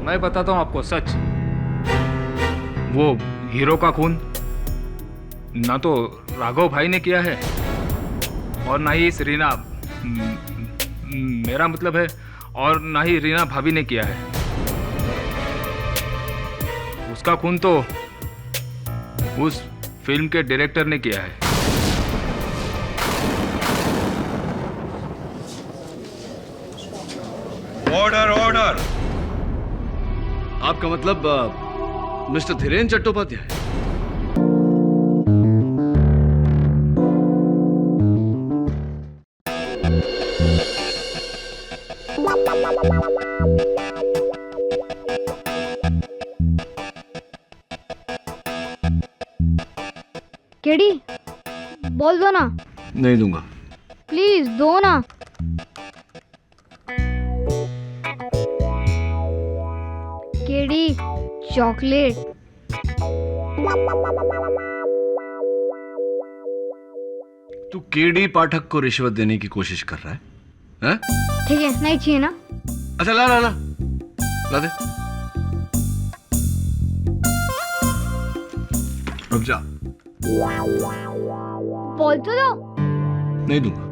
मैं बताता हूँ आपको सच, वो हीरो का खून ना तो राघव भाई ने किया है और ना ही इस रीना, मेरा मतलब है, और ना ही रीना भाभी ने किया है। उसका खून तो उस फिल्म के डायरेक्टर ने किया है। Order order. आपका मतलब मिस्टर धीरेन्द्र चट्टोपाध्याय? केडी, बोल दो ना। नहीं दूंगा। प्लीज दो ना। KD, chocolate. तू केडी पाठक को रिश्वत देने की कोशिश कर रहा है? हैं? ठीक है, नहीं चाहिए ना। अच्छा ला ला ला ला दे। रुक जा। बॉल तो दो। नहीं दूंगा।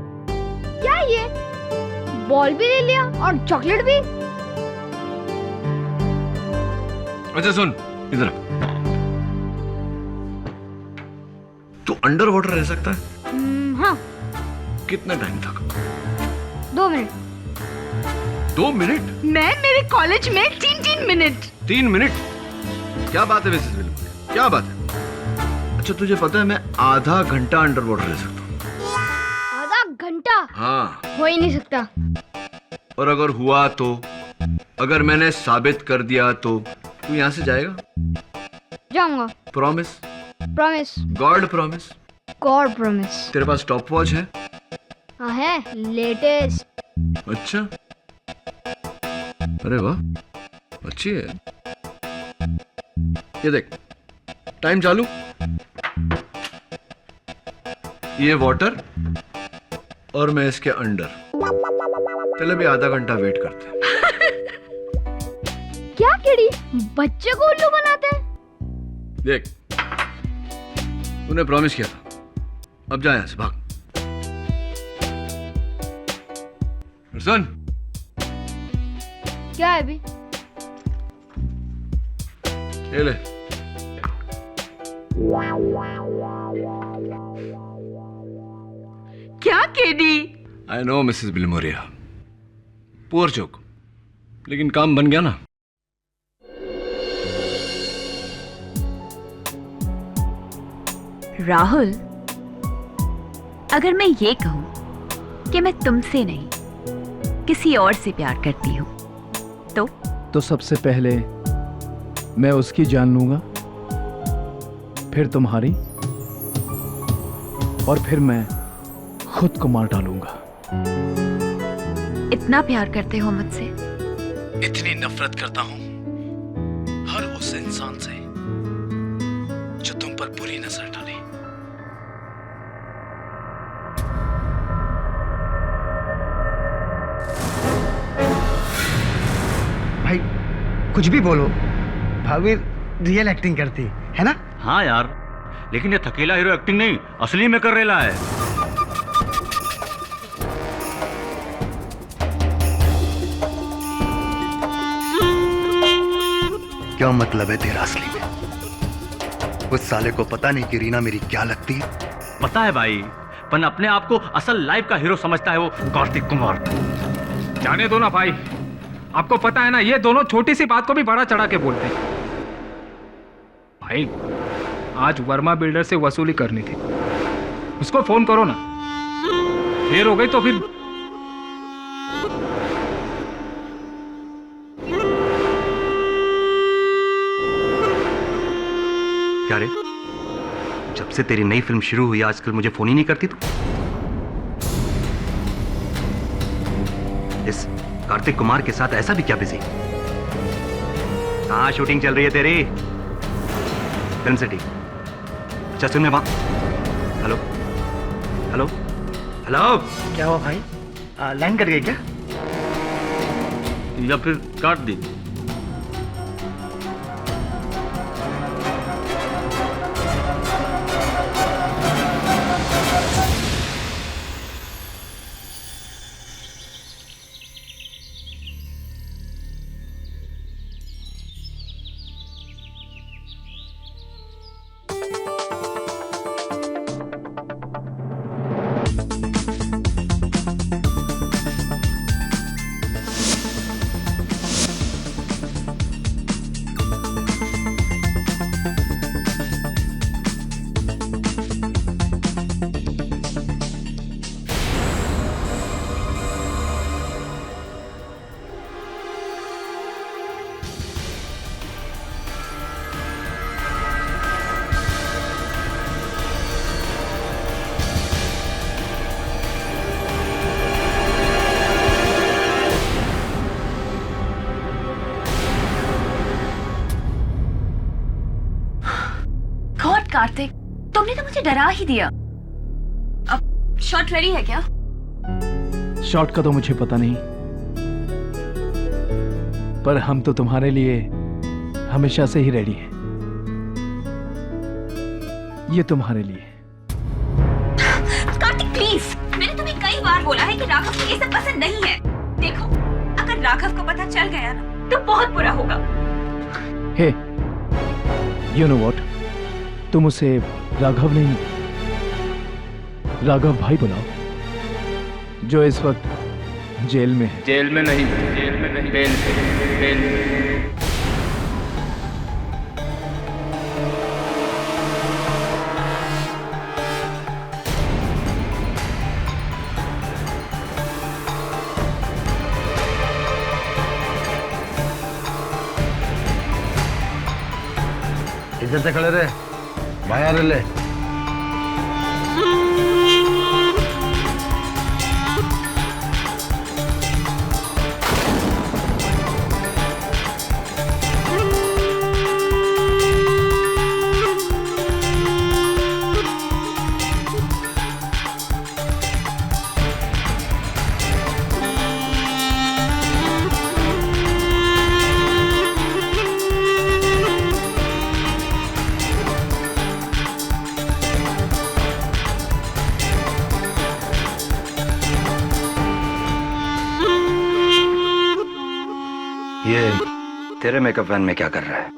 क्या ये, बॉल भी ले लिया और चॉकलेट भी? अच्छा सुन इधर। तू अंडर वाटर रह सकता है? हाँ। कितना टाइम तक? 2 मिनट। 2 मिनट? मैं मेरे कॉलेज में 3 मिनट। 3 मिनट? क्या बात है मिसेस विल्मर, क्या बात है? अच्छा तुझे पता है मैं आधा घंटा अंडर वाटर रह सकता हूँ। आधा घंटा? हाँ। हो ही नहीं सकता। और अगर हुआ तो, अगर मैंने साबित कर दिया तो तू यहाँ से जाएगा? जाऊंगा। Promise? Promise. God promise? God promise. तेरे पास स्टॉप वॉच है? हाँ है, लेटेस्ट। अच्छा, अरे वाह, अच्छी है। ये देख, टाइम चालू, ये वाटर और मैं इसके अंडर। चलो भी आधा घंटा वेट करते हैं। क्या केडी, बच्चे को उल्लू बनाते हैं? देख, तूने प्रॉमिस किया था, अब जा यहां से, भाग। सुन। क्या है अभी? ये ले। क्या KD? I know Mrs Bilimoria, poor joke, लेकिन काम बन गया ना। राहुल, अगर मैं ये कहूं कि मैं तुमसे नहीं किसी और से प्यार करती हूं तो सबसे पहले मैं उसकी जान लूंगा, फिर तुम्हारी, और फिर मैं खुद को मार डालूंगा। इतना प्यार करते हो मुझसे? इतनी नफरत करता हूं हर उस इंसान से जो तुम पर बुरी नजर डाले। भाई कुछ भी बोलो, भाभी रियल एक्टिंग करती है ना? हाँ यार, लेकिन ये थकेला हीरो एक्टिंग नहीं, असली में कर रेला है। क्या मतलब है तेरा असली में? उस साले को पता नहीं कि रीना मेरी क्या लगती है? पता है भाई, पर अपने आप को असल लाइफ का हीरो समझता है वो कार्तिक कुमार। जाने दो ना भाई, आपको पता है ना, ये दोनों छोटी सी बात को भी बड़ा चढ़ा के बोलते हैं। भाई आज वर्मा बिल्डर से वसूली करनी थी, उसको फोन करो ना, देर हो गई तो फिर। क्या रे, जब से तेरी नई फिल्म शुरू हुई आजकल मुझे फोन ही नहीं करती तू? इस कार्तिक कुमार के साथ ऐसा भी क्या बिजी? कहाँ शूटिंग चल रही है तेरी? Film city. अच्छा सुन, मैं वहां। Hello hello hello. क्या हुआ भाई, लाइन कट गई क्या? या फिर काट दी? तुमने तो मुझे डरा ही दिया। अब शॉट रेडी है क्या? शॉट का तो मुझे पता नहीं, पर हम तो तुम्हारे लिए हमेशा से ही रेडी हैं। ये तुम्हारे लिए। कार्तिक प्लीज, मैंने तुम्हें कई बार बोला है कि राघव को ये सब पसंद नहीं है। देखो, अगर राघव को पता चल गया ना तो बहुत बुरा होगा। हे, यू नो व्हाट, तुम उसे राघव नहीं, राघव भाई बुलाओ, जो इस वक्त जेल में है। जेल में नहीं, बेल में। इधर से खड़े रहे, बाहर ले। ये तेरे मेकअप वैन में क्या कर रहा है?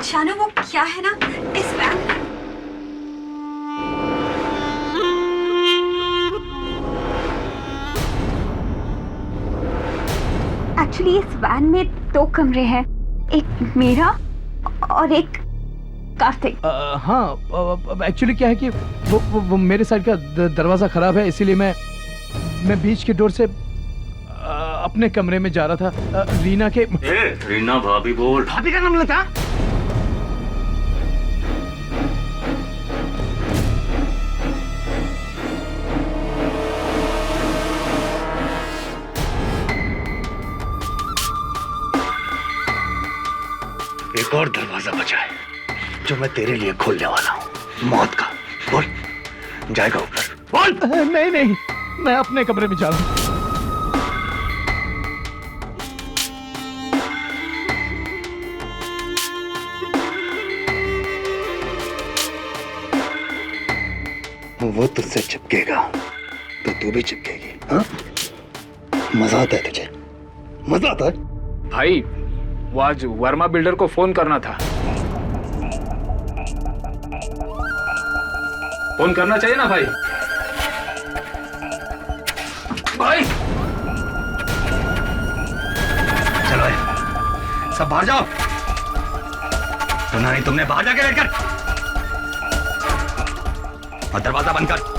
शानू, वो क्या है ना इस वैन में। एक्चुअली इस वैन में 2 कमरे हैं, एक मेरा और एक कार्तिक। हाँ, एक्चुअली क्या है कि वो मेरे साइड का दरवाजा खराब है, इसीलिए मैं बीच के डोर से अपने कमरे में जा रहा था। रीना के रीना भाभी बोल। भाभी का नाम लेता? एक और दरवाजा बचा है जो मैं तेरे लिए खोलने वाला हूँ, मौत का। बोल, जाएगा ऊपर? बोल। नहीं, मैं अपने कमरे में जा रहा हूँ। वो तुझसे चिपकेगा तो तू भी चिपकेगी। हाँ, मजा आता है तुझे? मजा आता है? भाई, वो आज वर्मा बिल्डर को फोन करना था। फोन करना चाहिए ना भाई। भाई चलो सब बाहर जाओ। सुना नहीं तुमने? बाहर जाके वेट कर और दरवाजा बंद कर।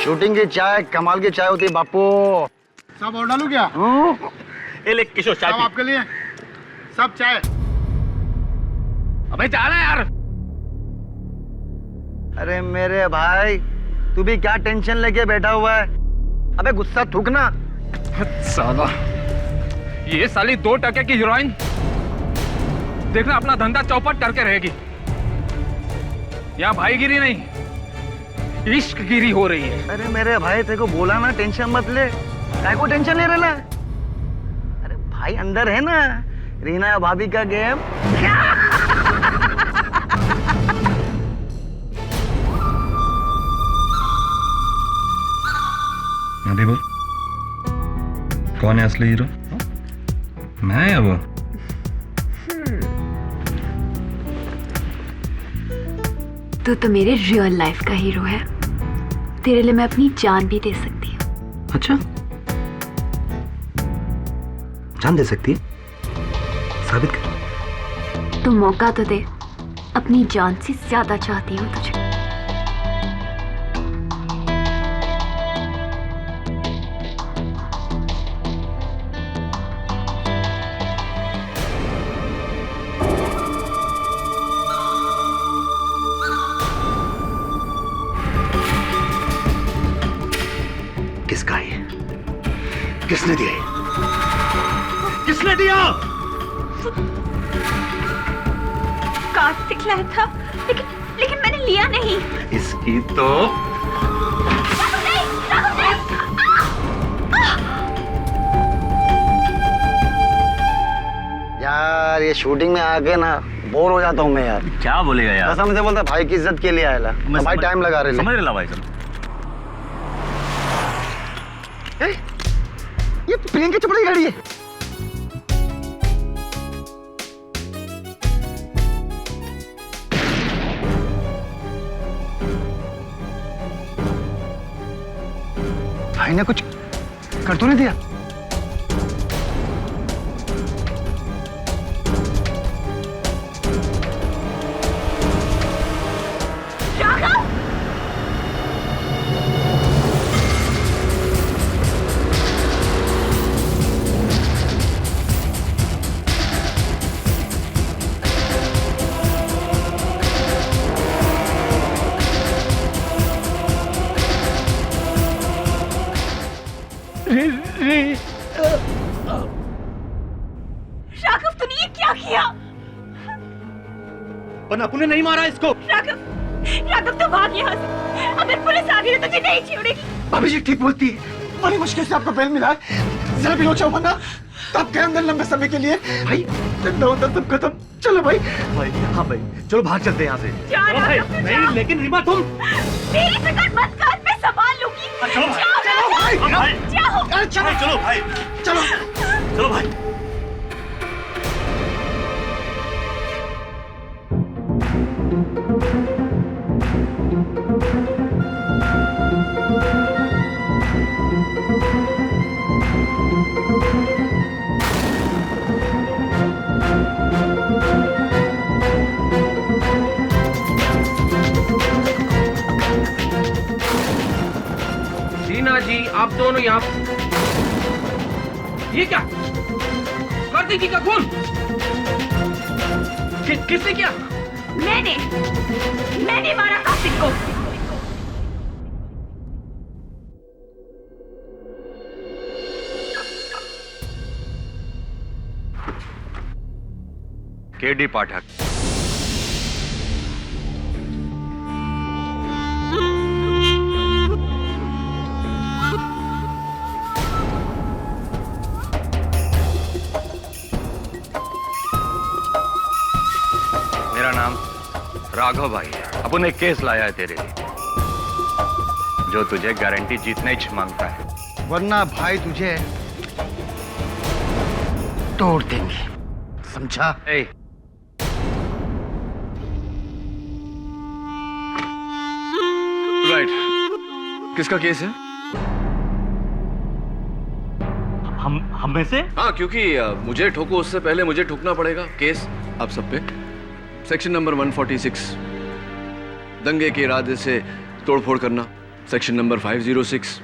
शूटिंग की चाय कमाल की चाय होती है बापू। सब और डालू क्या? ये ले किशोर चाय सब पी। आपके लिए, सब चाय। अबे जा रहा है यार। अरे मेरे भाई, तू भी क्या टेंशन लेके बैठा हुआ है? अबे गुस्सा थूकना। साला, ये साली 2 टके की हीरोइन देखना अपना धंधा चौपट करके रहेगी। यहाँ भाईगिरी नहीं, इश्कगिरी हो रही है। अरे मेरे भाई, तेरे को बोला ना टेंशन मत ले। काय को टेंशन ले रहा? अरे भाई अंदर है ना रीना भाभी का गेम। अभी बोल, कौन है असली हीरो? मैं या वो? तो मेरे रियल लाइफ का हीरो है। तेरे लिए मैं अपनी जान भी दे सकती हूँ। अच्छा, जान दे सकती है? साबित कर। तो मौका तो दे। अपनी जान से ज्यादा चाहती हूँ तुझे। किसने दिया? किसने दिया? कार्तिक लाया था, लेकिन मैंने लिया नहीं। इसकी तो यार ये शूटिंग में आके ना बोर हो जाता हूँ मैं यार। क्या बोलेगा यार? कसम से बोलता भाई की इज्जत के लिए आया तो भाई टाइम लगा रहे समझ रहे भाई साहब। ये प्रियंका चोपड़ा की गाड़ी है। भाई ने कुछ कर तो नहीं दिया? राघव तूने ये क्या किया? पर अपुन ने नहीं मारा इसको। राघव तो भाग यहाँ से। अगर पुलिस आ गई तो तुझे नहीं छोड़ेगी। भाभी जी ठीक बोलती है, बड़ी मुश्किल से आपको बेल मिला है। जरा भी लोचा वरना तब गए अंदर लंबे समय के लिए। भाई जिंदा होता सब खत्म। चलो भाई। भाई हाँ भाई चलो भाग चलते हैं यहाँ से। नहीं लेकिन रीमा तुम मेरी फिक्र मत कर, मैं संभाल लूंगी। चलो भाई। चलो चलो भाई चलो चलो भाई। रीना जी आप दोनों यहाँ। ये क्या? कार्तिक जी का खून किसने किया? मैंने मारा कार्तिक को। केडी पाठक। मेरा नाम राघव भाई है। अपन एक केस लाया है तेरे लिए जो तुझे गारंटी जीतना ही मांगता है, वरना भाई तुझे तोड़ देंगे, समझा? राइट। किसका केस है? हम में से? हाँ, क्योंकि मुझे ठोको उससे पहले मुझे ठोकना पड़ेगा। केस आप सब पे सेक्शन नंबर 146 दंगे के इरादे से तोड़फोड़ करना, सेक्शन नंबर 506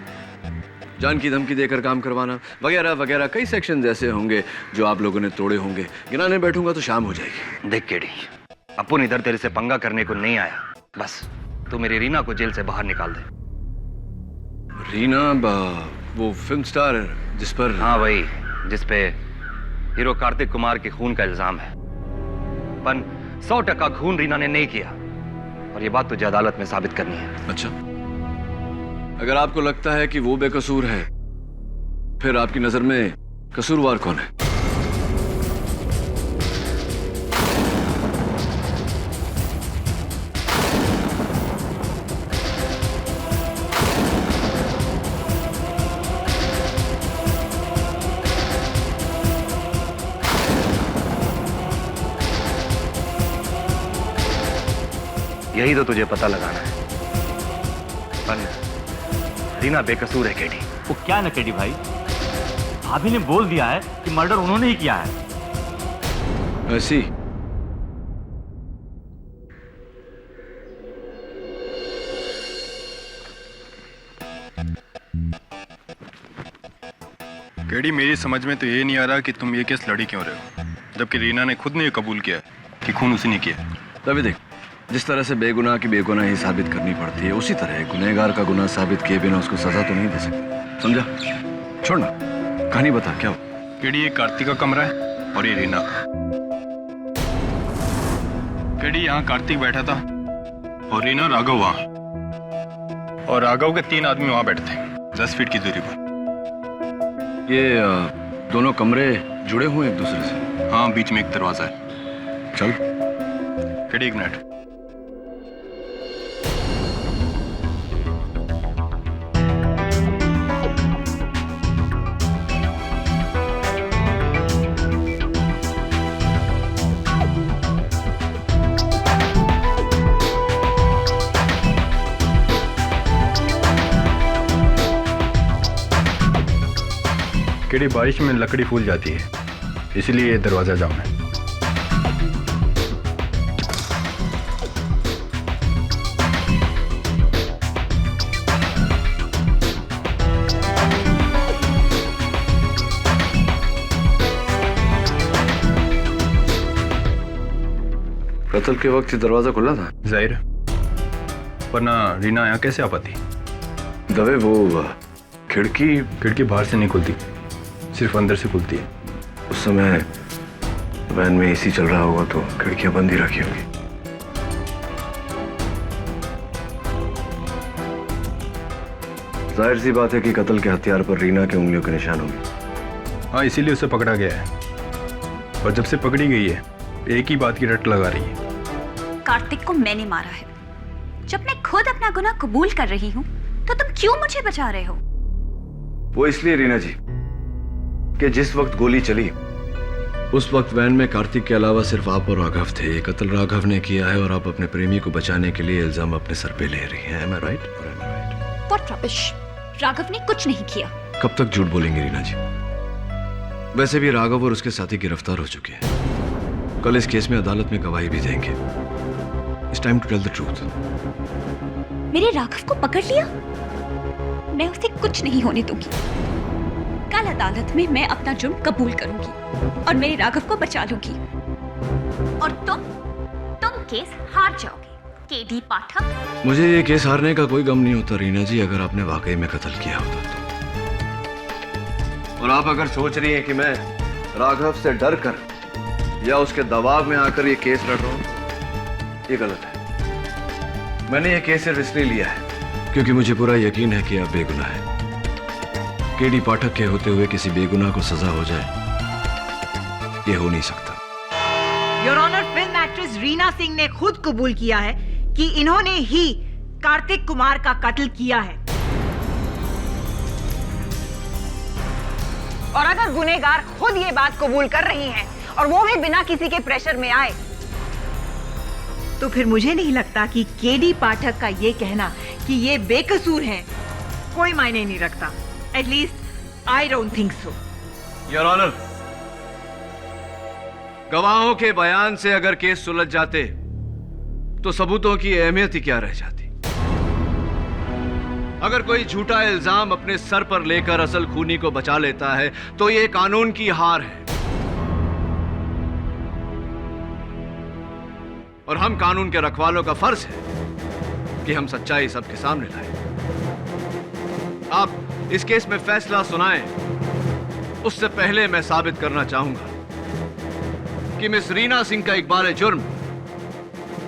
जान की धमकी देकर काम करवाना, वगैरह वगैरह कई सेक्शन ऐसे होंगे जो आप लोगों ने तोड़े होंगे। गिनाने बैठूंगा तो शाम हो जाएगी। देख केडी, अपुन इधर तेरे से पंगा करने को नहीं आया। बस तू मेरी रीना को जेल से बाहर निकाल दे। रीना वो फिल्म स्टार जिस पर? हाँ वही, जिस पे हीरो कार्तिक कुमार के खून का इल्जाम है। पर 100% खून रीना ने नहीं किया और ये बात तुझे अदालत में साबित करनी है। अच्छा, अगर आपको लगता है कि वो बेकसूर है, फिर आपकी नजर में कसूरवार कौन है? यही तो तुझे पता लगाना है। पर रीना बेकसूर है केडी। वो क्या न केडी भाई, भाभी ने बोल दिया है कि मर्डर उन्होंने ही किया है। ऐसी केडी, मेरी समझ में तो ये नहीं आ रहा कि तुम ये केस लड़ी क्यों रहे हो, जबकि रीना ने खुद ने ये कबूल किया कि खून उसी ने किया। तभी देख, जिस तरह से बेगुनाह की बेगुनाही साबित करनी पड़ती है, उसी तरह गुनहगार का गुनाह साबित किए बिना उसको सजा तो नहीं दे सकते। समझा? छोड़ना। कहानी बता, क्या केडी ये कार्तिक का कमरा है और ये रीना का। केडी यहाँ कार्तिक बैठा था और रीना राघव वहां, और राघव के 3 आदमी वहां बैठे थे 10 फीट की दूरी पर। ये दोनों कमरे जुड़े हुए हैं एक दूसरे से? हाँ, बीच में एक दरवाजा है। चल। केडी एक मिनट। केडी बारिश में लकड़ी फूल जाती है, इसलिए ये दरवाजा जाम है। कत्ल के वक्त ये दरवाजा खुला था? जाहिर है, वरना रीना यहाँ कैसे आ पाती? दवे वो खिड़की बाहर से नहीं खुलती, सिर्फ अंदर से खुलती है। उस समय वैन में एसी चल रहा होगा तो खिड़कियां बंद ही रखी होगी। जाहिर सी बात है कि कत्ल के हथियार पर रीना के उंगलियों के निशान होंगे। हाँ, इसीलिए उसे पकड़ा गया है, और जब से पकड़ी गई है एक ही बात की रट लगा रही है। कार्तिक को मैंने मारा है। जब मैं खुद अपना गुनाह कबूल कर रही हूँ तो तुम क्यों मुझे बचा रहे हो? वो इसलिए रीना जी कि जिस वक्त गोली चली उस वक्त वैन में कार्तिक के अलावा सिर्फ आप और राघव थे। ये कत्ल राघव ने किया है और आप अपने प्रेमी को बचाने के लिए इल्जाम अपने सर पे ले रही हैं। Am I right? Or am I right? What rubbish! Raghav ने कुछ नहीं किया। कब तक झूठ बोलेंगे रीना जी? वैसे भी राघव और उसके साथी गिरफ्तार हो चुके हैं। कल इस केस में अदालत में गवाही भी देंगे। It's time to tell the truth. मेरे राघव को पकड़ लिया? मैं उसे कुछ नहीं होने दूंगी। कल अदालत में मैं अपना जुर्म कबूल करूंगी और मेरे राघव को बचा लूंगी। और तुम केस हार जाओगे, केडी पाठक। मुझे ये केस हारने का कोई गम नहीं होता रीना जी, अगर आपने वाकई में कत्ल किया होता तो। और आप अगर सोच रही हैं कि मैं राघव से डर कर या उसके दबाव में आकर ये केस लड़ रहा हूं, ये गलत है। मैंने ये केस सिर्फ इसलिए लिया है क्योंकि मुझे पूरा यकीन है कि आप बेगुनाह हैं। केडी पाठक के होते हुए किसी बेगुनाह को सजा हो जाए, ये हो नहीं सकता। Your honour, film actress Reena Singh ने खुद कबूल किया है कि इन्होंने ही कार्तिक कुमार का कत्ल किया है। और अगर गुनहगार खुद ये बात कबूल कर रही हैं और वो भी बिना किसी के प्रेशर में आए, तो फिर मुझे नहीं लगता कि केडी पाठक का ये कहना कि ये बेकसूर हैं कोई मायने नहीं रखता। At least I don't think so. Your honour, गवाहों के बयान से अगर केस सुलझ जाते तो सबूतों की अहमियत ही क्या रह जाती। अगर कोई झूठा इल्जाम अपने सर पर लेकर असल खूनी को बचा लेता है तो यह कानून की हार है, और हम कानून के रखवालों का फर्ज है कि हम सच्चाई सबके सामने लाएं। आप इस केस में फैसला सुनाएं, उससे पहले मैं साबित करना चाहूंगा कि मिस रीना सिंह का इकबाल जुर्म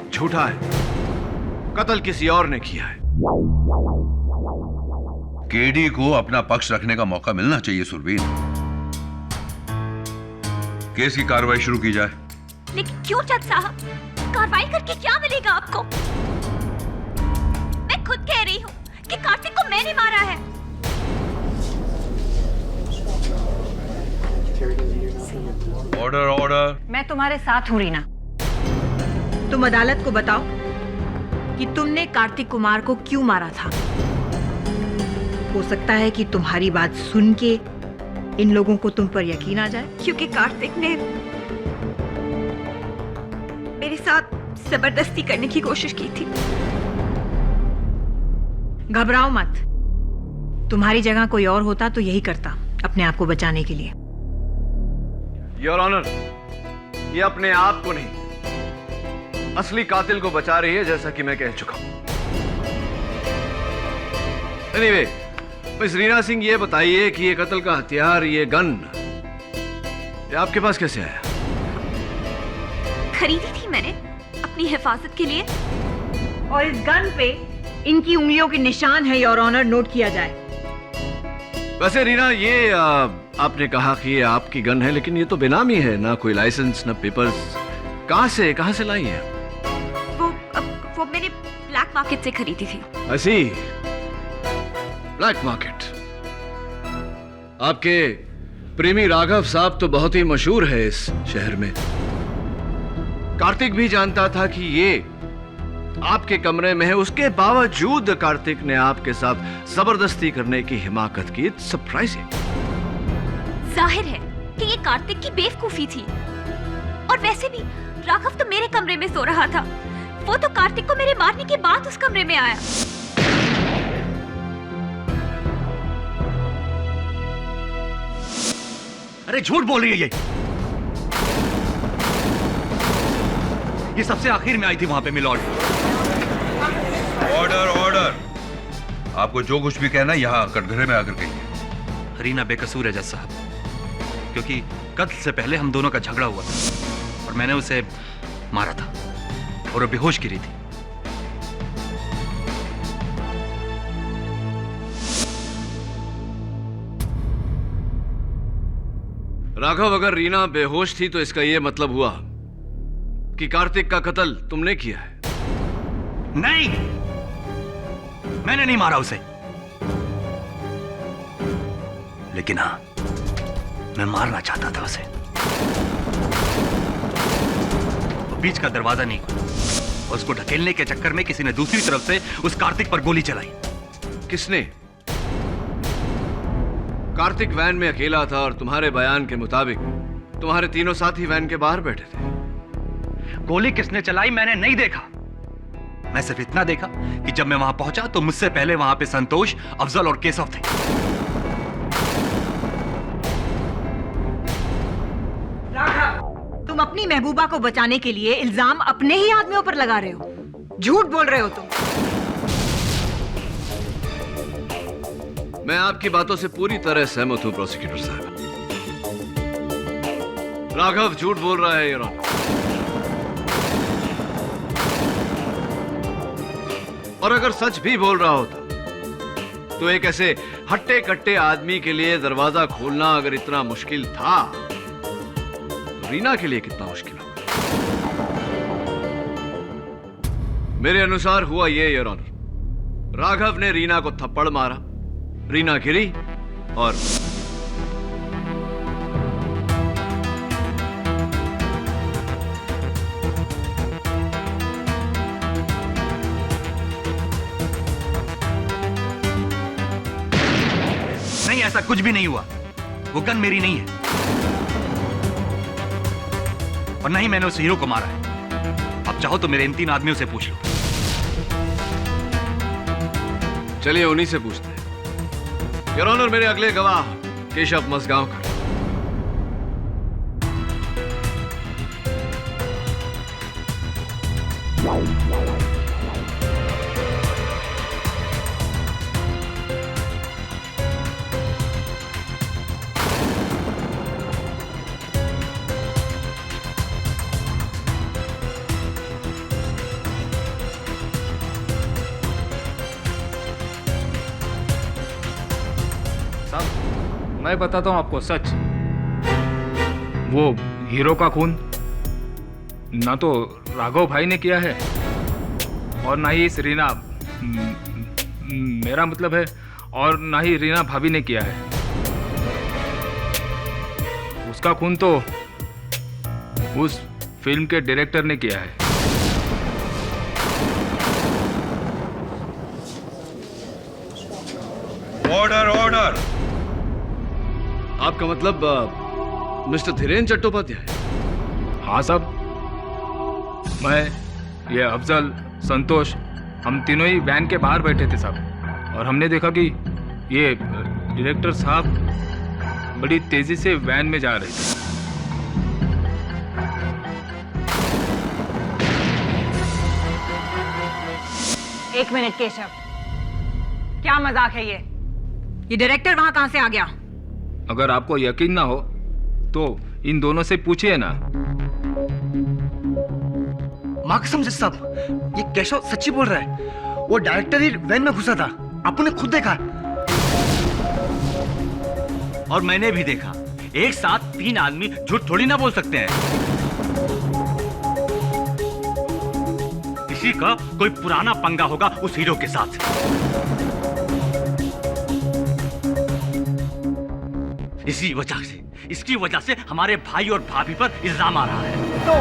झूठा है, कत्ल किसी और ने किया है। केडी को अपना पक्ष रखने का मौका मिलना चाहिए सुरवीर। केस की कार्रवाई शुरू की जाए। लेकिन क्यों जज साहब? कार्रवाई करके क्या मिलेगा आपको? मैं खुद कह रही हूँ कि कार्तिक को मैंने मारा है। Order order. मैं तुम्हारे साथ हूं रीना। तुम अदालत को बताओ कि तुमने कार्तिक कुमार को क्यों मारा था। हो सकता है कि तुम्हारी बात सुन के इन लोगों को तुम पर यकीन आ जाए। क्योंकि कार्तिक ने मेरे साथ जबरदस्ती करने की कोशिश की थी। घबराओ मत, तुम्हारी जगह कोई और होता तो यही करता अपने आप को बचाने के लिए। योर ऑनर, ये अपने आप को नहीं असली कातिल को बचा रही है, जैसा कि मैं कह चुका हूं। एनीवे, मिस रीना सिंह, ये बताइए कि ये कत्ल का हथियार, ये गन, ये आपके पास कैसे आया? खरीदी थी मैंने अपनी हिफाजत के लिए। और इस गन पे इनकी उंगलियों के निशान है, योर ऑनर, नोट किया जाए। वैसे रीना, ये आपने कहा कि ये आपकी गन है, लेकिन ये तो बेनामी है, ना कोई लाइसेंस ना पेपर्स। कहां से लाई है? वो मैंने ब्लैक मार्केट से खरीदी थी। ऐसी ब्लैक मार्केट? आपके प्रेमी राघव साहब तो बहुत ही मशहूर है इस शहर में। कार्तिक भी जानता था कि ये आपके कमरे में है, उसके बावजूद कार्तिक ने आपके साथ जबरदस्ती करने की हिमाकत की। सरप्राइजिंग। जाहिर है कि ये कार्तिक की बेवकूफी थी। और वैसे भी राघव तो मेरे कमरे में सो रहा था। वो तो कार्तिक को मेरे मारने के बाद उस कमरे में आया। अरे झूठ बोल रही है ये सबसे आखिर में आई थी वहां पे मिलॉर्ड। Order order. आपको जो कुछ भी कहना यहाँ कटघरे में आकर कहिए। रीना बेकसूर है जज साहब, क्योंकि कत्ल से पहले हम दोनों का झगड़ा हुआ था और मैंने उसे मारा था और वो बेहोश गिरी थी। राघव, अगर रीना बेहोश थी तो इसका यह मतलब हुआ कि कार्तिक का कत्ल तुमने किया है? नहीं, मैंने नहीं मारा उसे, लेकिन हाँ, मैं मारना चाहता था उसे। वो बीच का दरवाजा नहीं खुला और उसको ढकेलने के चक्कर में किसी ने दूसरी तरफ से उस कार्तिक पर गोली चलाई। किसने? कार्तिक वैन में अकेला था और तुम्हारे बयान के मुताबिक तुम्हारे तीनों साथी वैन के बाहर बैठे थे। गोली किसने चलाई मैंने नहीं देखा। मैं सिर्फ इतना देखा कि जब मैं वहां पहुंचा तो मुझसे पहले वहां पे संतोष, अफजल और केशव थे। राघव, तुम अपनी महबूबा को बचाने के लिए इल्जाम अपने ही आदमियों पर लगा रहे हो। झूठ बोल रहे हो तुम। मैं आपकी बातों से पूरी तरह सहमत हूं प्रोसिक्यूटर साहब। राघव झूठ बोल रहा है योर ऑनर। और अगर सच भी बोल रहा होता तो एक ऐसे हट्टे कट्टे आदमी के लिए दरवाजा खोलना अगर इतना मुश्किल था तो रीना के लिए कितना मुश्किल होगा। मेरे अनुसार हुआ ये योर ऑनर, राघव ने रीना को थप्पड़ मारा, रीना गिरी और नहीं, ऐसा कुछ भी नहीं हुआ। वो गन मेरी नहीं है और नहीं मैंने उस हीरो को मारा है। अब चाहो तो मेरे इन तीन आदमियों से पूछ लो। चलिए उन्हीं से पूछते हैं। योर ऑनर, मेरे अगले गवाह केशव मसगांवकर। मैं बताता हूं आपको सच। वो हीरो का खून ना तो राघव भाई ने किया है और ना ही इस रीना, मेरा मतलब है, और ना ही रीना भाभी ने किया है। उसका खून तो उस फिल्म के डायरेक्टर ने किया है। Order order. आपका मतलब मिस्टर धीरेन्द्र चट्टोपाध्याय? हाँ साहब, मैं, ये अफजल, संतोष, हम तीनों ही वैन के बाहर बैठे थे साहब, और हमने देखा कि ये डायरेक्टर साहब बड़ी तेजी से वैन में जा रहे थे। एक मिनट केशव, क्या मजाक है ये? ये डायरेक्टर वहां कहां से आ गया? अगर आपको यकीन ना हो तो इन दोनों से पूछिए ना। माँ कसम से साहब, ये केशव सच्ची बोल रहा है। वो डायरेक्टर ही वैन में घुसा था, आपने खुद देखा। और मैंने भी देखा। एक साथ 3 आदमी झूठ थोड़ी ना बोल सकते हैं। किसी का कोई पुराना पंगा होगा उस हीरो के साथ। इसकी वजह से हमारे भाई और भाभी पर इल्जाम आ रहा है। तो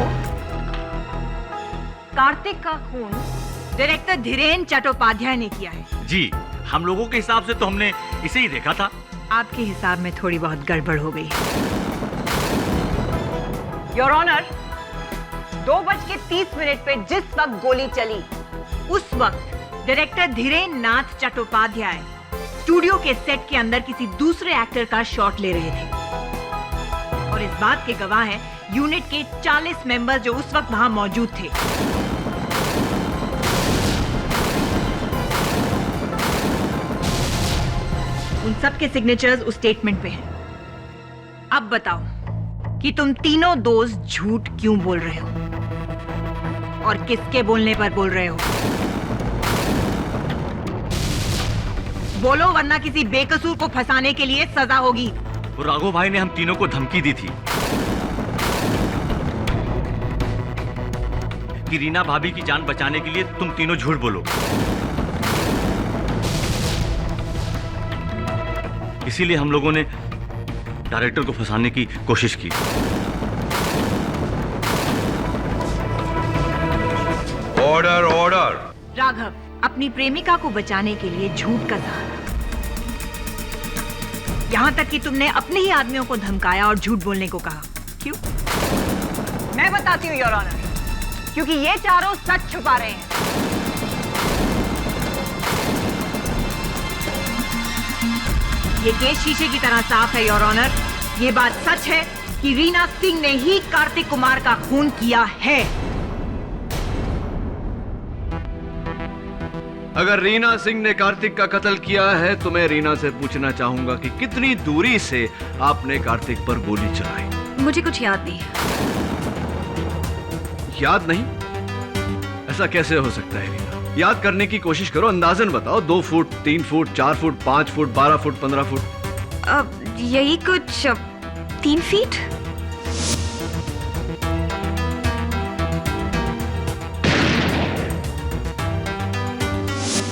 कार्तिक का खून डायरेक्टर धीरेन चट्टोपाध्याय ने किया है। जी, हम लोगों के हिसाब से तो हमने इसे ही देखा था। आपके हिसाब में थोड़ी बहुत गड़बड़ हो गई। योर ऑनर, 2:30 पे जिस वक्त गोली चली, उस वक्त डायरेक्टर धीरेन नाथ चट्टोपाध्याय स्टूडियो के सेट के अंदर किसी दूसरे एक्टर का शॉट ले रहे थे। और इस बात के गवाह हैं यूनिट के 40 मेंबर जो उस वक्त वहां मौजूद थे। उन सब के सिग्नेचर्स उस स्टेटमेंट पे हैं। अब बताओ कि तुम तीनों दोस्त झूठ क्यों बोल रहे हो और किसके बोलने पर बोल रहे हो? बोलो, वरना किसी बेकसूर को फंसाने के लिए सजा होगी। वो राघव भाई ने हम तीनों को धमकी दी थी कि रीना भाभी की जान बचाने के लिए तुम तीनों झूठ बोलो। इसीलिए हम लोगों ने डायरेक्टर को फंसाने की कोशिश की। Order order. राघव, अपनी प्रेमिका को बचाने के लिए झूठ का सहारा, यहां तक कि तुमने अपने ही आदमियों को धमकाया और झूठ बोलने को कहा। क्यों? मैं बताती हूँ योर ऑनर, क्योंकि ये चारों सच छुपा रहे हैं। ये केस शीशे की तरह साफ है योर ऑनर। ये बात सच है कि रीना सिंह ने ही कार्तिक कुमार का खून किया है। अगर रीना सिंह ने कार्तिक का कत्ल किया है तो मैं रीना से पूछना चाहूंगा कि कितनी दूरी से आपने कार्तिक पर गोली चलाई? मुझे कुछ याद नहीं। याद नहीं? ऐसा कैसे हो सकता है रीना? याद करने की कोशिश करो, अंदाजन बताओ। 2 foot, 3 foot, 4 foot, 5 foot, 12 foot, 15 foot? यही कुछ 3 फीट।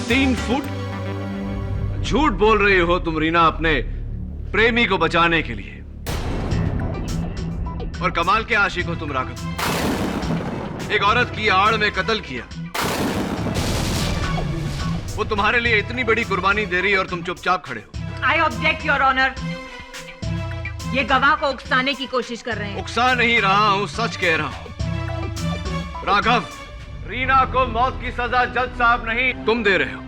तीन फुट? झूठ बोल रही हो तुम रीना अपने प्रेमी को बचाने के लिए। और कमाल के आशिक हो तुम राघव। एक औरत की आड़ में कत्ल किया। वो तुम्हारे लिए इतनी बड़ी कुर्बानी दे रही है और तुम चुपचाप खड़े हो। I object your honour. ये गवाह को उकसाने की कोशिश कर रहे हैं। उकसा नहीं रहा हूं, सच कह रहा हूं। राघव, रीना को मौत की सजा जज साहब नहीं तुम दे रहे हो।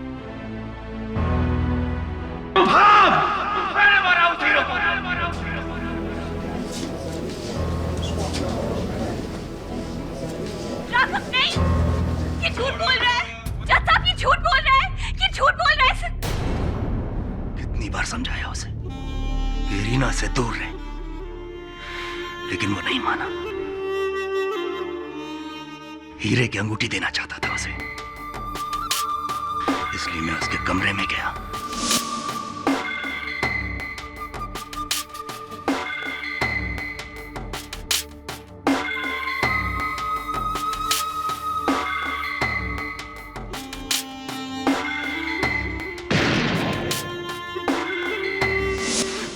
राघव नहीं, ये झूठ बोल रहा है। जज साहब, ये झूठ बोल रहा है, ये झूठ बोल रहा है। कितनी बार समझाया उसे कि रीना से दूर रहे, लेकिन वो नहीं माना। हीरे की अंगूठी देना चाहता था उसे, इसलिए मैं उसके कमरे में गया।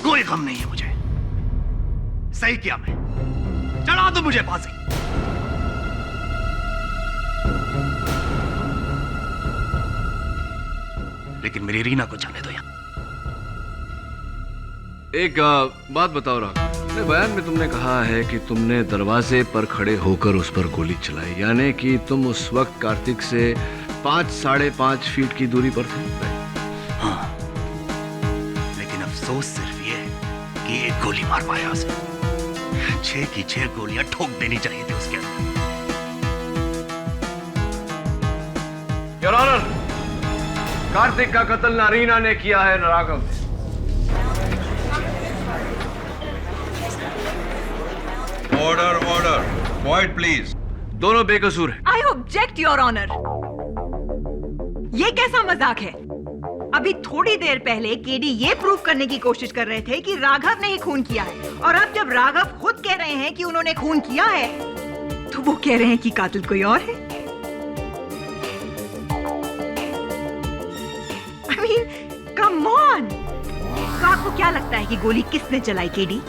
कोई गम नहीं है मुझे। सही किया मैं। चढ़ा दो मुझे फांसी। लेकिन मेरी रीना को जाने दो यहां। एक बात बताओ राघव, अपने बयान में तुमने कहा है कि तुमने दरवाजे पर खड़े होकर उस पर गोली चलाई, यानी कि तुम उस वक्त कार्तिक से 5-5.5 फीट की दूरी पर थे। हाँ, लेकिन अफसोस सिर्फ ये है कि एक गोली मार पाया उसे। 6 की 6 गोलियां ठोक देनी चाहिए थी उसके अंदर। योर ऑनर, कार्तिक का कत्ल ना रीना ने किया है ना राघव ने। Quiet please. दोनों बेकसूर हैं। I object your honour. ये कैसा मजाक है? अभी थोड़ी देर पहले केडी ये प्रूव करने की कोशिश कर रहे थे कि राघव ने ही खून किया है, और अब जब राघव खुद कह रहे हैं कि उन्होंने खून किया है, तो वो कह रहे हैं कि कातिल कोई और है। I mean, come on! तो आपको क्या लगता है कि गोली किसने चलाई केडी?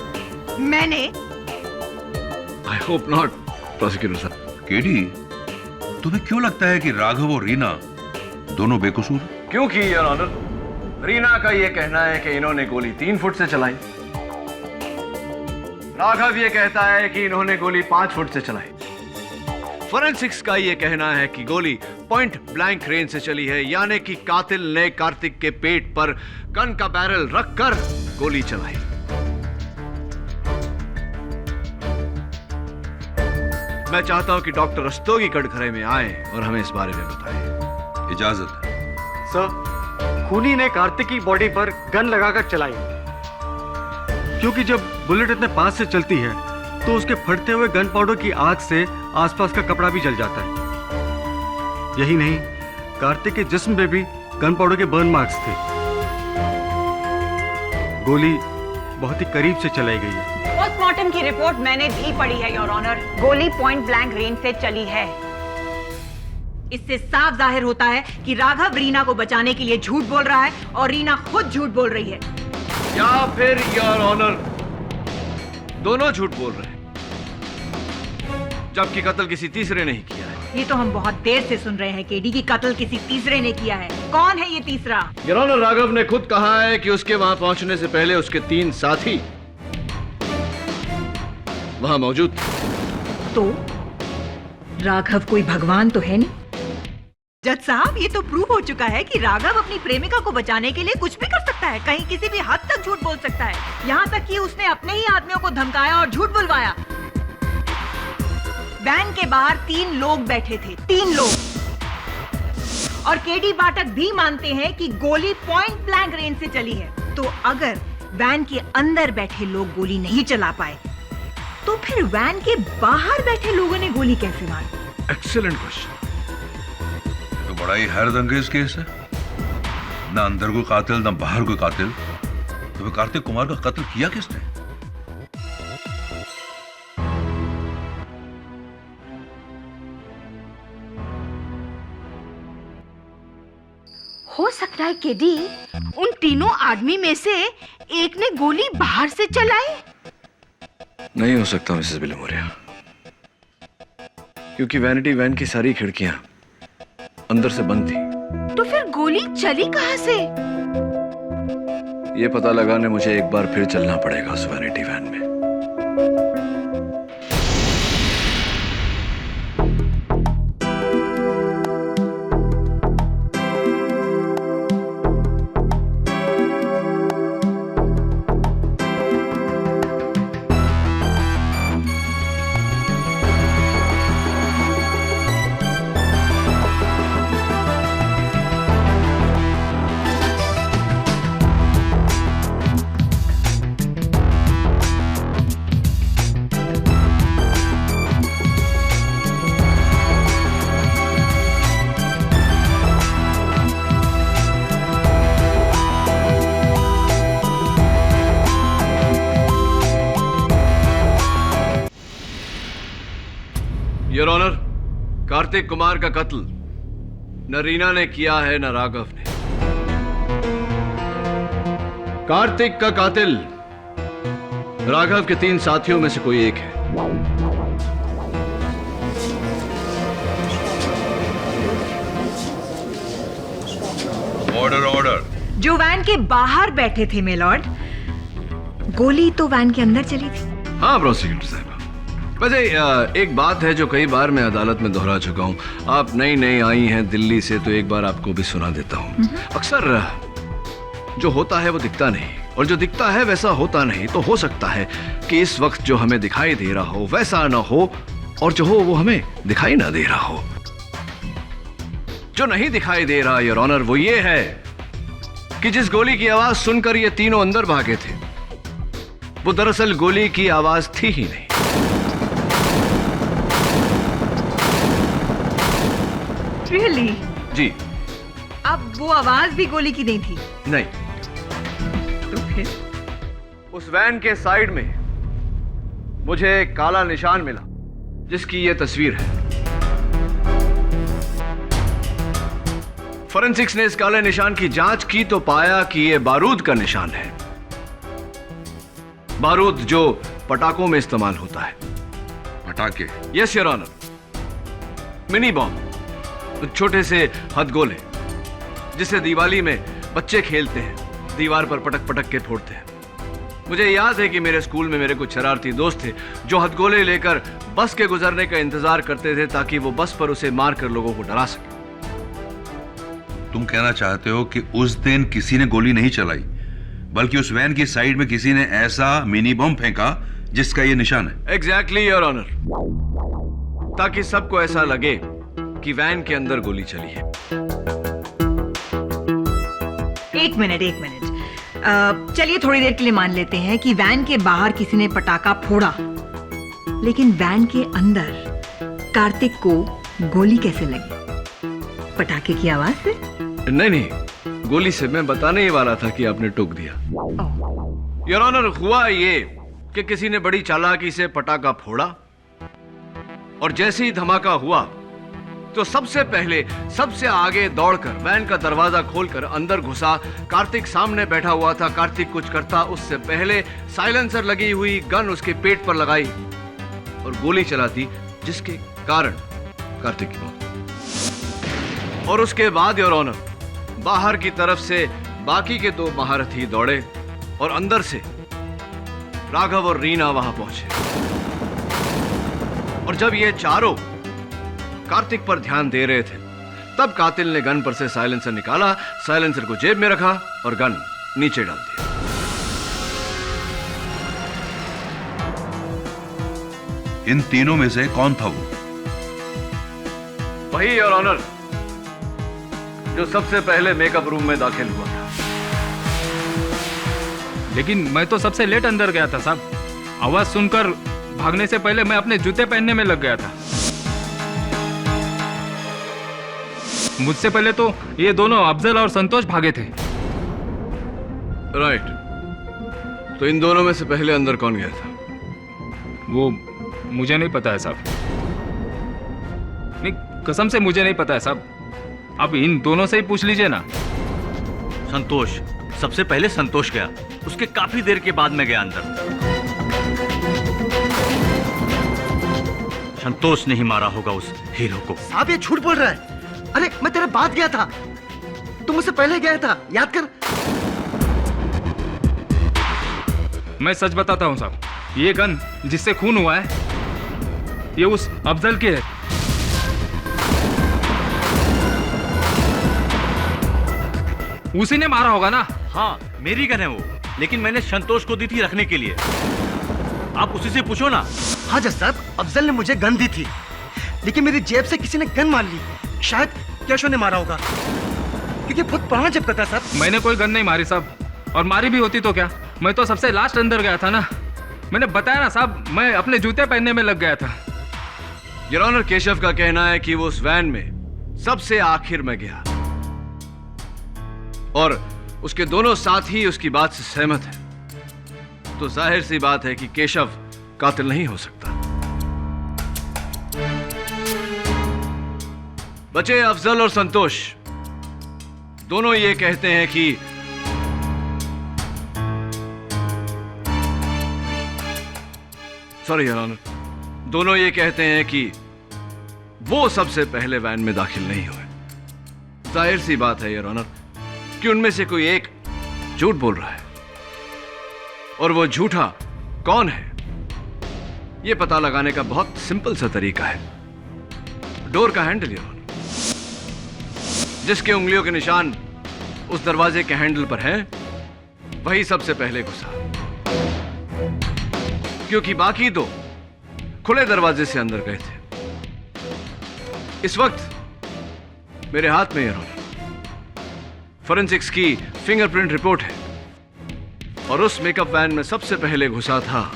मैंने? I hope not, प्रोसिक्यूटर साहब। केडी, तुम्हें क्यों लगता है कि राघव और रीना दोनों बेकसूर? क्योंकि योर ऑनर, रीना का यह कहना है कि इन्होंने गोली 3 फुट से चलाई। राघव ये कहता है कि इन्होंने गोली 5 फुट से चलाई। फोरेंसिक्स का यह कहना है कि गोली पॉइंट ब्लैंक रेंज से चली है, यानी कि कातिल ने कार्तिक के पेट पर गन का बैरल रखकर गोली चलाई। मैं चाहता हूं कि डॉक्टर रस्तोगी कटघरे में आए और हमें इस बारे में बताएं। इजाजत है। सर, खूनी ने कार्तिक की बॉडी पर गन लगाकर चलाई, क्योंकि जब बुलेट इतने पास से चलती है तो उसके फटते हुए गन पाउडर की आग से आसपास का कपड़ा भी जल जाता है। यही नहीं, कार्तिक के जिस्म पे भी गन पाउडर के बर्न मार्क्स थे। गोली बहुत ही करीब से चलाई गई है। पोस्टमार्टम की रिपोर्ट मैंने भी पढ़ी है योर ऑनर। गोली पॉइंट ब्लैंक रेंज से चली है। इससे साफ जाहिर होता है कि राघव रीना को बचाने के लिए झूठ बोल रहा है और रीना खुद झूठ बोल रही है। या फिर योर ऑनर दोनों झूठ बोल रहे हैं, जबकि कत्ल किसी तीसरे ने ही किया है। ये तो हम बहुत देर से सुन रहे हैं केडी की कत्ल किसी तीसरे ने किया है। कौन है ये तीसरा? योर ऑनर, राघव ने खुद कहा है कि उसके वहां पहुंचने से पहले उसके 3 साथी वहां मौजूद थे। तो राघव कोई भगवान तो है नहीं। जज साहब, ये तो प्रूव हो चुका है कि राघव अपनी प्रेमिका को बचाने के लिए कुछ भी कर सकता है, कहीं किसी भी हद तक झूठ बोल सकता है। यहाँ तक कि उसने अपने ही आदमियों को धमकाया और झूठ बुलवाया। वैन के बाहर 3 लोग बैठे थे, 3 लोग। और केडी पाठक भी मानते हैं कि गोली पॉइंट ब्लैंक रेंज से चली है। तो अगर वैन के अंदर बैठे लोग गोली नहीं चला पाए, तो फिर वैन के बाहर बैठे लोगों ने गोली कैसे मारी? Excellent question. तो बड़ा ही हैरतअंगेज केस है। ना अंदर कोई कातिल, ना बाहर कोई कातिल। तो फिर कार्तिक कुमार का कत्ल किया किसने? हो सकता है केडी उन तीनों आदमी में से एक ने गोली बाहर से चलाई। नहीं हो सकता मिसेस बिलमोरिया, क्योंकि वैनिटी वैन की सारी खिड़कियां अंदर से बंद थी। तो फिर गोली चली कहां से? ये पता लगाने मुझे एक बार फिर चलना पड़ेगा उस वैनिटी वैन में। योर ऑनर, कार्तिक कुमार का कत्ल न रीना ने किया है न राघव ने। कार्तिक का कातिल राघव के 3 साथियों में से कोई एक है। Order order. जो वैन के बाहर बैठे थे मेलॉर्ड, गोली तो वैन के अंदर चली थी। हाँ प्रोसिक्यूटर साहब, वैसे एक बात है जो कई बार मैं अदालत में दोहरा चुका हूं। आप नई नई आई हैं दिल्ली से, तो एक बार आपको भी सुना देता हूं। अक्सर जो होता है वो दिखता नहीं, और जो दिखता है वैसा होता नहीं। तो हो सकता है कि इस वक्त जो हमें दिखाई दे रहा हो वैसा ना हो, और जो हो वो हमें दिखाई ना दे रहा हो। जो नहीं दिखाई दे रहा योर ऑनर वो ये है कि जिस गोली की आवाज सुनकर ये तीनों अंदर भागे थे, वो दरअसल गोली की आवाज थी ही नहीं। रियली? जी अब वो आवाज भी गोली की नहीं थी? नहीं। तो फिर? उस वैन के साइड में मुझे एक काला निशान मिला जिसकी ये तस्वीर है। फोरेंसिक्स ने इस काले निशान की जांच की तो पाया कि ये बारूद का निशान है। बारूद जो पटाखों में इस्तेमाल होता है। पटाखे? Yes your honour, mini bomb, छोटे से हथगोले जिसे दिवाली में बच्चे खेलते हैं, दीवार पर पटक पटक के फोड़ते हैं। मुझे याद है कि मेरे स्कूल में मेरे कुछ शरारती दोस्त थे जो हथगोले लेकर बस के गुजरने का इंतजार करते थे ताकि वो बस पर उसे मारकर लोगों को डरा सके। तुम कहना चाहते हो कि उस दिन किसी ने गोली नहीं चलाई, बल्कि उस वैन की साइड में किसी ने ऐसा मिनी बम फेंका जिसका ये निशान है? एग्जैक्टली योर ऑनर, ताकि सबको ऐसा लगे कि वैन के अंदर गोली चली है। एक मिनट चलिए थोड़ी देर के लिए मान लेते हैं कि वैन के बाहर किसी ने पटाखा फोड़ा, लेकिन वैन के अंदर कार्तिक को गोली कैसे लगी? पटाखे की आवाज से? नहीं, गोली से। मैं बताने ही वाला था कि आपने टोक दिया। योर ऑनर, हुआ ये कि किसी ने बड़ी चालाकी से पटाखा फोड़ा और जैसे ही धमाका हुआ तो सबसे पहले सबसे आगे दौड़कर वैन का दरवाजा खोलकर अंदर घुसा। कार्तिक सामने बैठा हुआ था। कार्तिक कुछ करता उससे पहले साइलेंसर लगी हुई गन उसके पेट पर लगाई और गोली चला दी, जिसके कारण कार्तिक की मौत। और उसके बाद योर ऑनर, बाहर की तरफ से बाकी के 2 महारथी दौड़े और अंदर से राघव और रीना वहां पहुंचे। और जब ये चारों कार्तिक पर ध्यान दे रहे थे तब कातिल ने गन पर से साइलेंसर निकाला, साइलेंसर को जेब में रखा और गन नीचे डाल दिया। इन तीनों में से कौन था वो? वही योर ऑनर जो सबसे पहले मेकअप रूम में दाखिल हुआ था। लेकिन मैं तो सबसे लेट अंदर गया था साहब। आवाज सुनकर भागने से पहले मैं अपने जूते पहनने में लग गया था। मुझसे पहले तो ये दोनों अफजल और संतोष भागे थे। राइट। तो इन दोनों में से पहले अंदर कौन गया था? वो मुझे नहीं पता है साहब। नहीं, कसम से मुझे नहीं पता है साहब। अब इन दोनों से ही पूछ लीजिए ना। संतोष, सबसे पहले संतोष गया, उसके काफी देर के बाद मैं गया अंदर। संतोष ने ही मारा होगा उस हीरो को। साहब ये झूठ बोल रहा है। अरे मैं तेरे बाद गया था, तू मुझसे पहले गया था, याद कर। मैं सच बताता हूं साहब, ये गन जिससे खून हुआ है ये उस अफजल की है। उसी ने मारा होगा ना? हाँ, मेरी गन है वो, लेकिन मैंने संतोष को दी थी रखने के लिए। आप उसी से पूछो ना। हाँ जज साहब, अफजल ने मुझे गन दी थी, लेकिन मेरी जेब से किसी ने गन मार ली। शायद कैशो ने मारा होगा, क्योंकि बहुत पुराना जेब का था साहब। मैंने कोई गन नहीं मारी साहब, और मारी भी होती तो क्या, मैं तो सबसे लास्ट अंदर गया था ना। मैंने बताया ना साहब, मैं अपने जूते पहनने में लग गया था। योर ऑनर, केशव का कहना है कि वो उस वैन में सबसे आखिर में गया और उसके दोनों साथी उसकी बात से सहमत है। तो जाहिर सी बात है कि केशव कातिल नहीं हो सकता। बचे अफजल और संतोष, दोनों ये कहते हैं कि सॉरी योर ऑनर, दोनों ये कहते हैं कि वो सबसे पहले वैन में दाखिल नहीं हुए। जाहिर सी बात है योर ऑनर कि उनमें से कोई एक झूठ बोल रहा है, और वो झूठा कौन है ये पता लगाने का बहुत सिंपल सा तरीका है। डोर का हैंडल योर ऑनर, जिसके उंगलियों के निशान उस दरवाजे के हैंडल पर हैं, वही सबसे पहले घुसा, क्योंकि बाकी दो खुले दरवाजे से अंदर गए थे। इस वक्त मेरे हाथ में योर ऑनर फोरेंसिक्स की फिंगरप्रिंट रिपोर्ट है, और उस मेकअप वैन में सबसे पहले घुसा था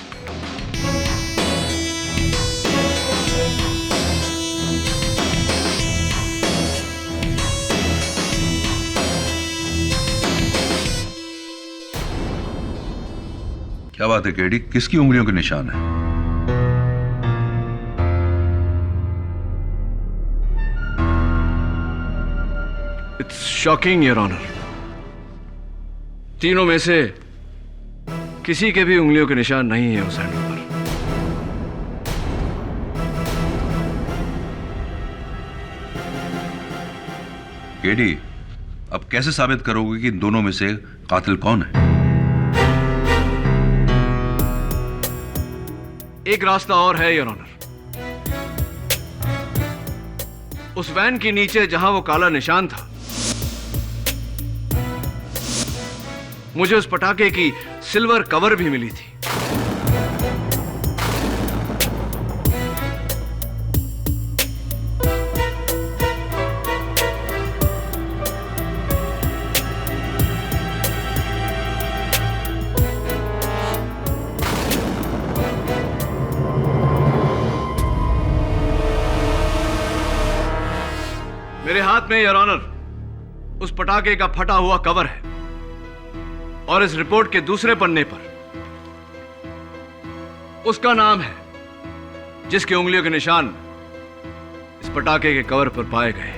बात है केडी, किसकी उंगलियों के निशान है? इट्स शॉकिंग योर ऑनर, तीनों में से किसी के भी उंगलियों के निशान नहीं है उस हैंडल पर। केडी, अब कैसे साबित करोगे कि इन दोनों में से कातिल कौन है? एक रास्ता और है योर ऑनर। उस वैन के नीचे जहां वो काला निशान था, मुझे उस पटाखे की सिल्वर कवर भी मिली थी। मेरे हाथ में योर ऑनर उस पटाखे का फटा हुआ कवर है और इस रिपोर्ट के दूसरे पन्ने पर उसका नाम है जिसके उंगलियों के निशान इस पटाखे के कवर पर पाए गए।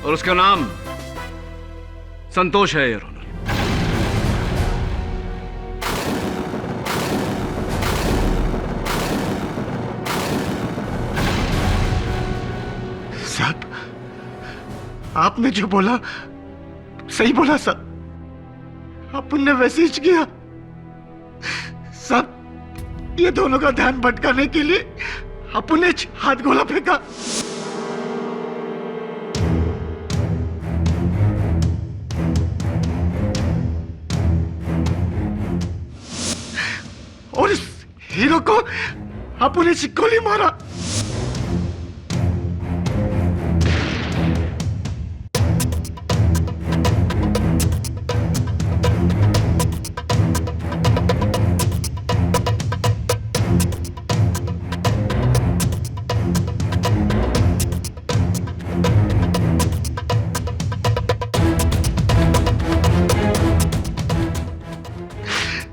और उसका नाम संतोष है योर ऑनर। साहब, आपने जो बोला सही बोला साहब, आपने वैसे ही किया साहब। ये दोनों का ध्यान भटकाने के लिए आपने हाथ गोला फेंका। और इस हीरो को आपने गोली मारा।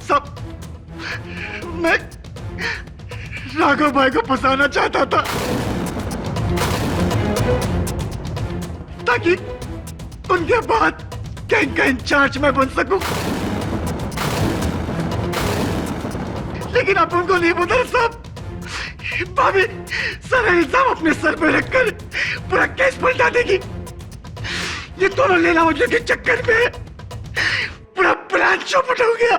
सब मैं राघव भाई को फंसाना चाहता था ताकि उनके बाद गैंग का इंचार्ज मैं बन सकूं, लेकिन आप उनको नहीं बता साहब। भाभी सारा इल्जाम अपने सर पे रखकर पूरा केस पलटा देगी। ये दोनों लेला मुझे के चक्कर में पूरा प्लान चौपट हो गया।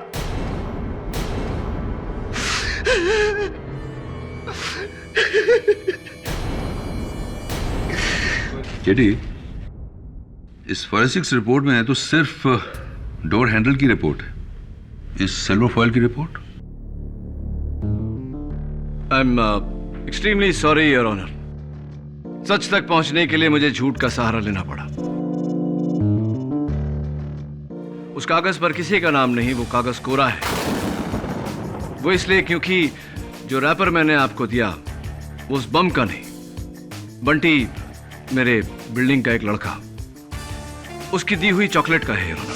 केडी, इस फॉरेंसिक्स रिपोर्ट में तो सिर्फ डोर हैंडल की रिपोर्ट है, इस सिल्वर फॉयल की report? I am extremely sorry your honour. सच तक पहुंचने के लिए मुझे झूठ का सहारा लेना पड़ा। उस कागज पर किसी का नाम नहीं, वो कागज कोरा है। वो इसलिए क्योंकि जो रैपर मैंने आपको दिया वो उस बम का नहीं, बंटी मेरे बिल्डिंग का एक लड़का, उसकी दी हुई चॉकलेट का है your honour.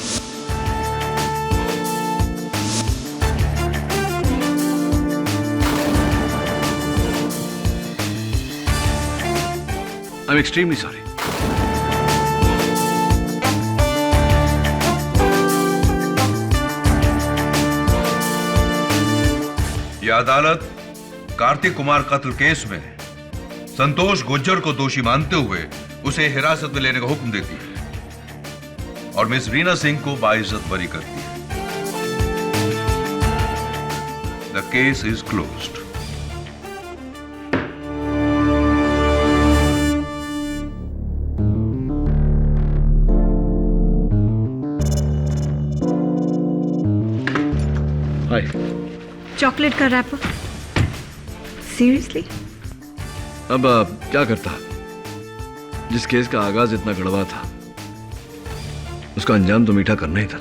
I am extremely sorry. यह अदालत कार्तिक कुमार कत्ल केस में संतोष गुज्जर को दोषी मानते हुए उसे हिरासत में लेने का हुक्म देती है और मिस रीना सिंह को बाइज्जत बरी करती है। The case is closed. Hi. Chocolate का रैपर? सीरियसली? अब क्या करता? जिस केस का आगाज इतना कड़वा था उसका अंजाम तो मीठा करना ही था।